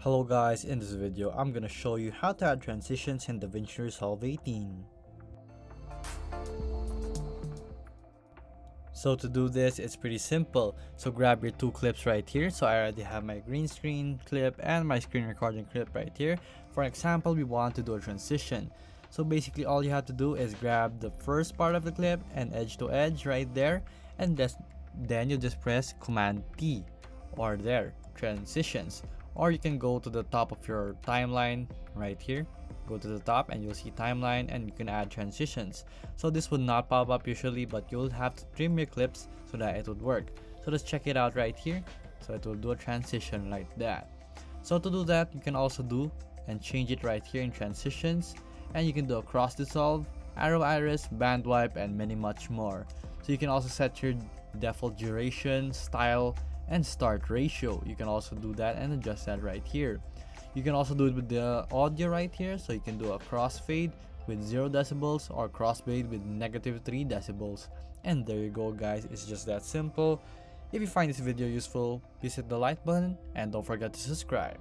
Hello guys, in this video I'm gonna show you how to add transitions in Davinci Resolve 18. So to do this, it's pretty simple. So grab your two clips right here. So I already have my green screen clip and my screen recording clip right here. For example, we want to do a transition. So basically all you have to do is grab the first part of the clip and edge to edge right there, and then you just press Command T or there, transitions. Or you can go to the top of your timeline right here, go to the top and you'll see timeline, and you can add transitions. So this would not pop up usually, but you'll have to trim your clips so that it would work. So let's check it out right here. So it will do a transition like that. So to do that, you can also do and change it right here in transitions, and you can do a cross dissolve, arrow iris, band wipe, and many much more. So you can also set your default duration, style, and start ratio. You can also do that and adjust that right here. You can also do it with the audio right here. So you can do a crossfade with 0 decibels or crossfade with -3 decibels. And there you go guys, it's just that simple. If you find this video useful, please hit the like button and don't forget to subscribe.